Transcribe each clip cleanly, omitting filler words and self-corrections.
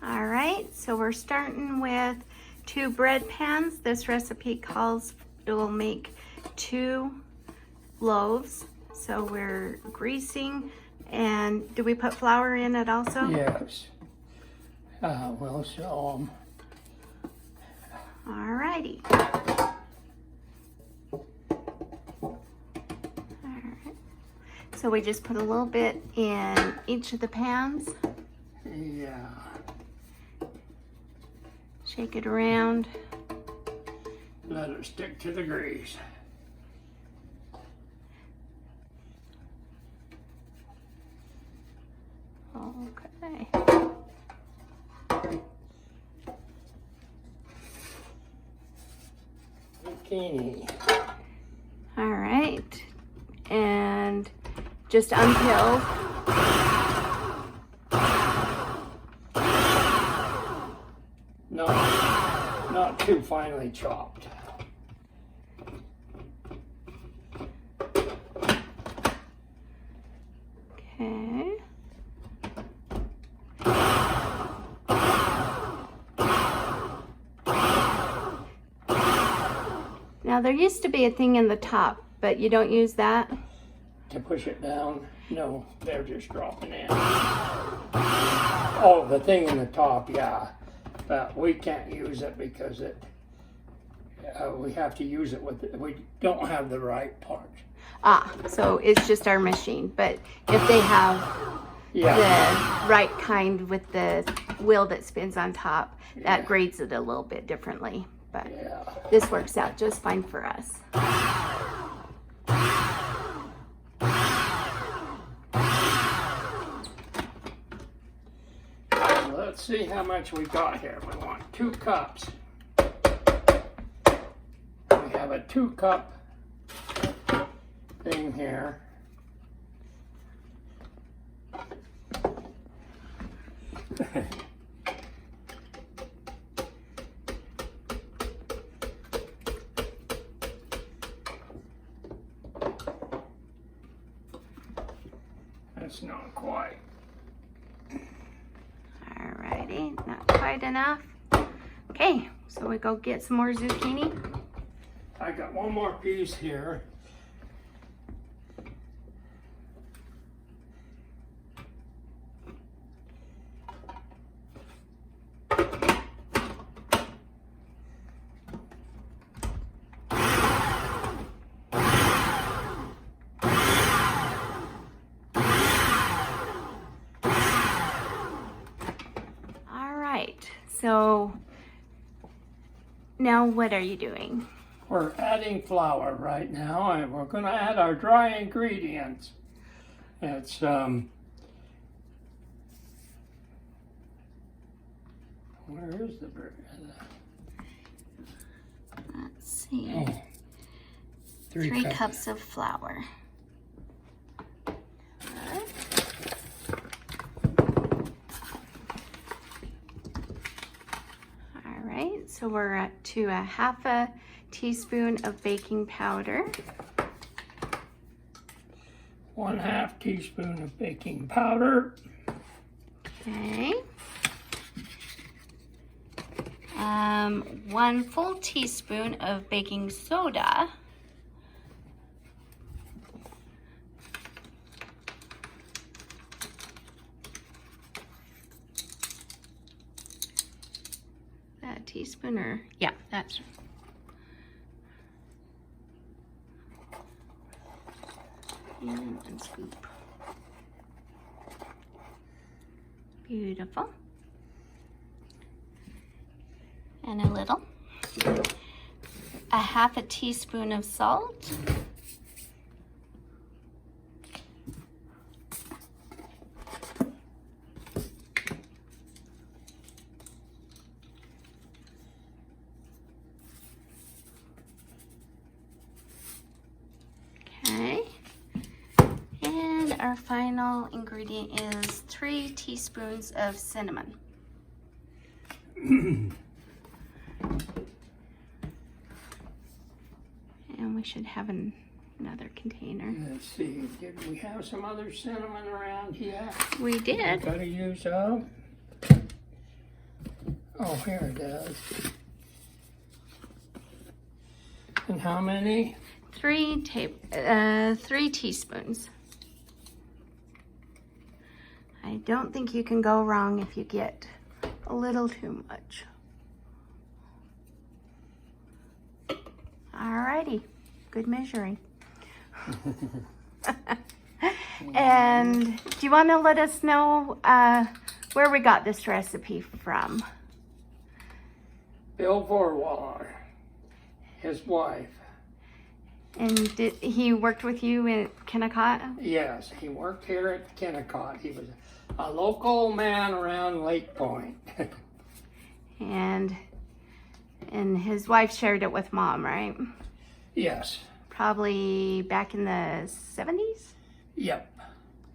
All right, so we're starting with 2 bread pans. This recipe calls, it will make 2 loaves. So we're greasing, and do we put flour in it also? Yes. We'll show them. All righty. So we just put a little bit in each of the pans. Yeah. Shake it around. Let it stick to the grease. Okay. Zucchini. All right. And just unpeel. No, not too finely chopped. Okay. Now there used to be a thing in the top, but you don't use that? To push it down? No, they're just dropping in. Oh, the thing in the top, yeah. But we can't use it because we have to use it we don't have the right part. Ah, so it's just our machine. But if they have the right kind with the wheel that spins on top, that grades it a little bit differently. But this works out just fine for us. Let's see how much we got here. We want 2 cups. We have a 2-cup thing here. That's not quite. Alrighty, not quite enough. Okay, so we go get some more zucchini. I got one more piece here. So now what are you doing? We're adding flour right now, and we're going to add our dry ingredients. It's where is the bread? Let's see. Oh, 3 cups of flour. So we're up to a 1/2 teaspoon of baking powder. 1/2 teaspoon of baking powder. Okay. 1 full teaspoon of baking soda. Teaspoon or yeah, that's and 1 scoop. Beautiful. And a little. 1/2 teaspoon of salt. Our final ingredient is 3 teaspoons of cinnamon. And we should have another container. Let's see, did we have some other cinnamon around here? We did. Gotta use Oh, here it is. And how many? 3 teaspoons. I don't think you can go wrong if you get a little too much. Alrighty, good measuring. And do you want to let us know where we got this recipe from? Bill Vorwaller, his wife. And did he worked with you in Kennecott? Yes, he worked here at Kennecott. He was a local man around Lake Point. And his wife shared it with Mom, right? Yes. Probably back in the 70s? Yep.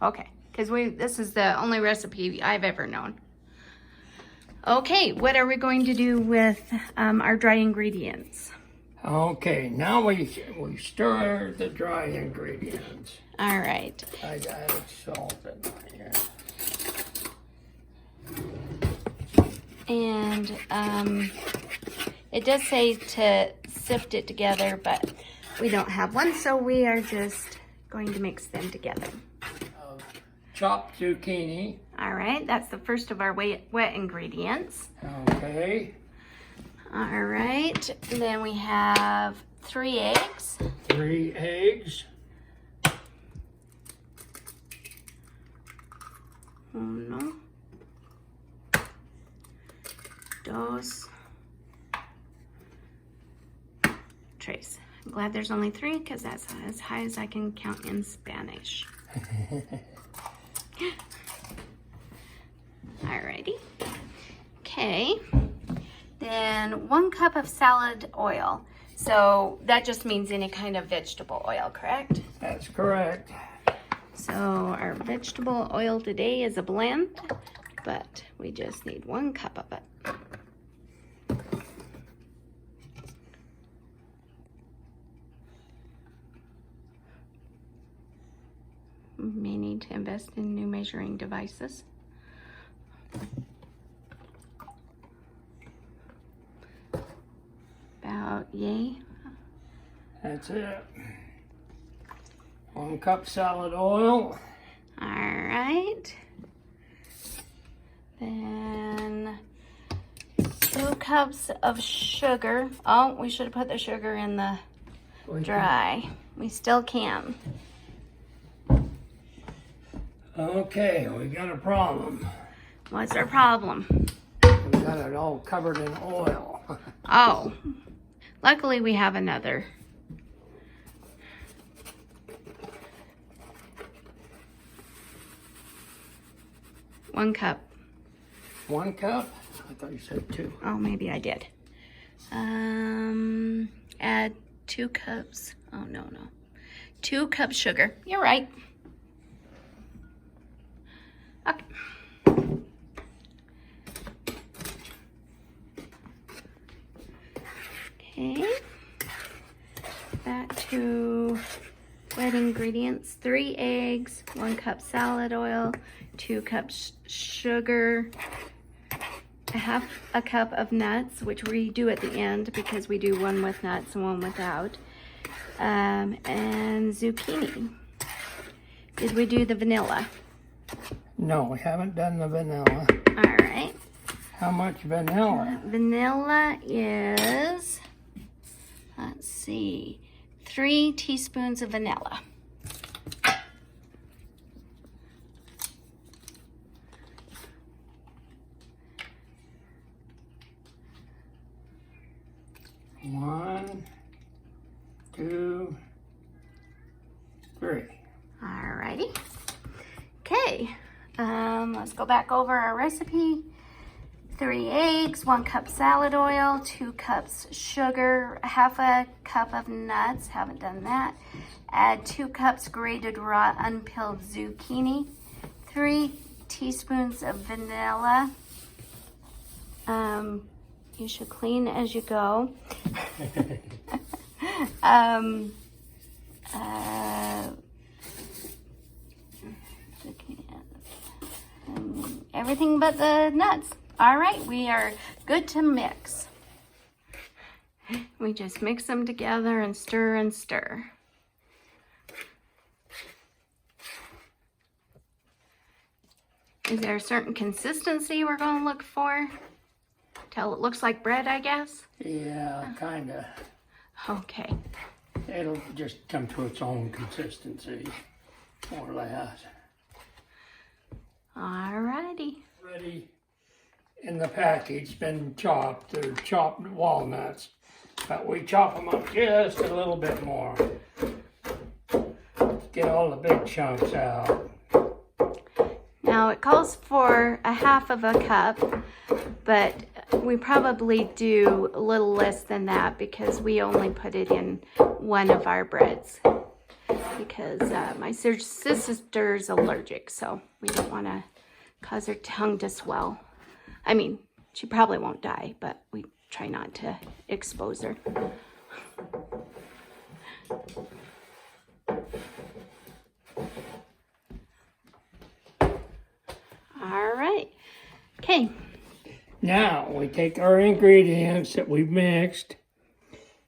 Okay, because this is the only recipe I've ever known. Okay, what are we going to do with our dry ingredients? Okay, now we stir the dry ingredients. All right. I added salt in here. And it does say to sift it together, but we don't have one, so we are just going to mix them together. Chopped zucchini. All right, that's the first of our wet ingredients. Okay. All right, then we have 3 eggs. 3 eggs. Uno, dos, tres. I'm glad there's only 3 because that's as high as I can count in Spanish. Alrighty. Okay. Then 1 cup of salad oil. So that just means any kind of vegetable oil, correct? That's correct. So our vegetable oil today is a blend, but we just need 1 cup of it. May need to invest in new measuring devices. About yay. That's it. 1 cup salad oil. All right. Then 2 cups of sugar. Oh, we should have put the sugar in the dry. We still can. Okay, we got a problem. What's our problem? We got it all covered in oil. Oh, luckily we have another. One cup. 1 cup? I thought you said 2. Oh, maybe I did. Add 2 cups. Oh, no. 2 cups sugar. You're right. Okay. Okay. Back to wet ingredients. 3 eggs, 1 cup salad oil, 2 cups sugar, half a cup of nuts, which we do at the end because we do 1 with nuts and 1 without, and zucchini. Did we do the vanilla? No, we haven't done the vanilla. All right. How much vanilla? Vanilla is, let's see, 3 teaspoons of vanilla. One, 2, 3. Alrighty. Okay, let's go back over our recipe. 3 eggs, 1 cup salad oil, 2 cups sugar, half a cup of nuts, haven't done that. Add 2 cups grated raw unpeeled zucchini, 3 teaspoons of vanilla. You should clean as you go. Everything but the nuts. All right, we are good to mix. We just mix them together and stir and stir. Is there a certain consistency we're going to look for? Till it looks like bread, I guess? Yeah, kind of. Okay. It'll just come to its own consistency, more or less. All righty. Ready in the package, been chopped. They're chopped walnuts, but we chop them up just a little bit more. Get all the big chunks out. Now it calls for a half of a cup, but we probably do a little less than that because we only put it in one of our breads because my sister's allergic, so we don't want to cause her tongue to swell. I mean, she probably won't die, but we try not to expose her. All right. Okay. Now we take our ingredients that we've mixed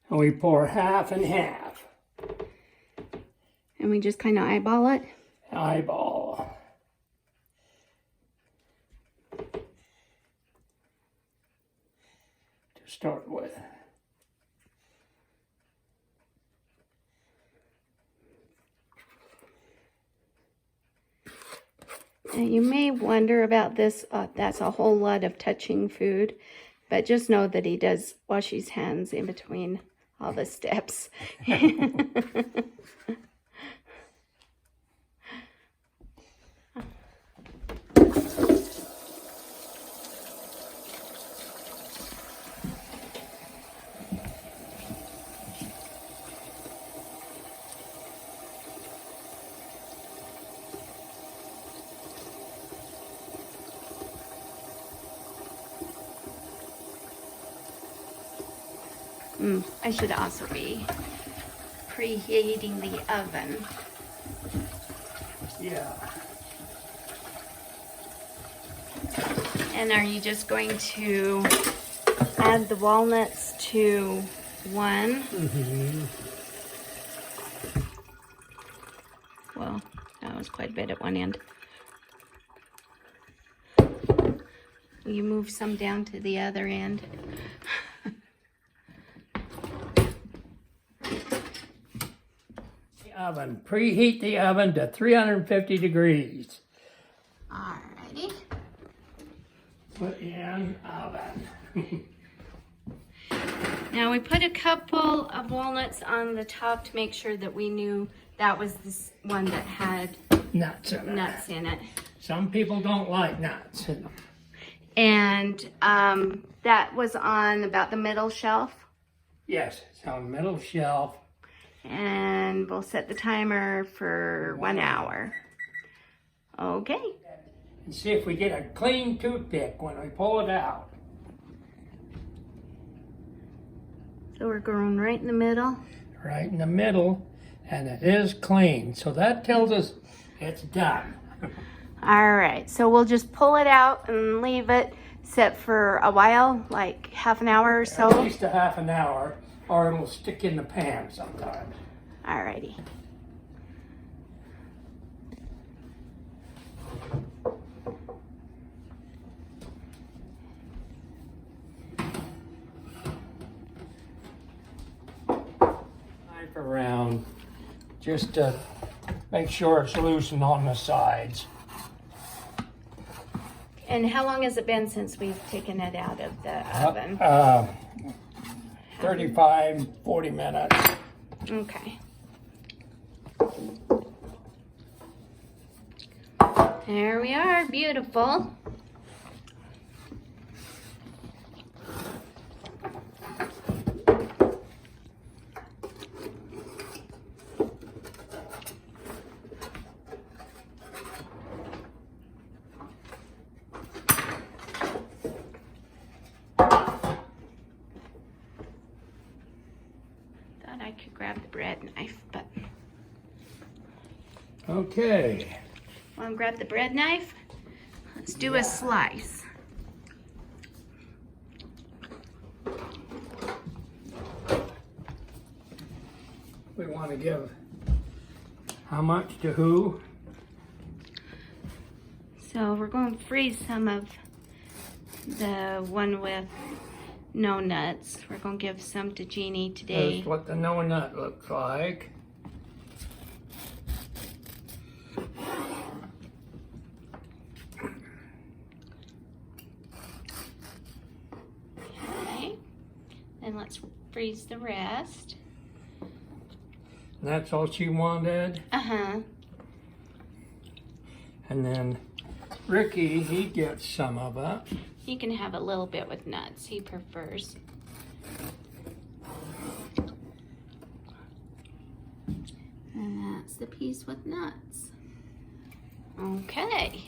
and we pour half and half. And we just kind of eyeball it. Eyeball. To start with. And you may wonder about this. That's a whole lot of touching food. But just know that he does wash his hands in between all the steps. I should also be preheating the oven. Yeah. And are you just going to add the walnuts to one? Mm-hmm. Well, that was quite a bit at one end. Will you move some down to the other end? Oven. Preheat the oven to 350 degrees. Alrighty. Put in oven. Now we put a couple of walnuts on the top to make sure that we knew that was this one that had Nuts in it. nuts in it. Some people don't like nuts. And that was on about the middle shelf. Yes, it's on the middle shelf. And we'll set the timer for 1 hour. Okay. And see if we get a clean toothpick when we pull it out. So we're going right in the middle. Right in the middle, and it is clean. So that tells us it's done. All right, so we'll just pull it out and leave it set for a while, like half an hour or so. At least a half an hour, or it'll stick in the pan sometimes. All righty. Knife around just to make sure it's loosened on the sides. And how long has it been since we've taken it out of the oven? 35, 40 minutes. Okay. There we are, beautiful. Thought I could grab the bread knife, but Okay. want to grab the bread knife? Let's do a slice. We want to give how much to who? So we're going to freeze some of the one with no nuts. We're going to give some to Jeannie today. That's what the no nut looks like. Okay. And let's freeze the rest. That's all she wanted. Uh-huh. And then Ricky, he gets some of it. He can have a little bit with nuts. He prefers. And that's the piece with nuts. Okay.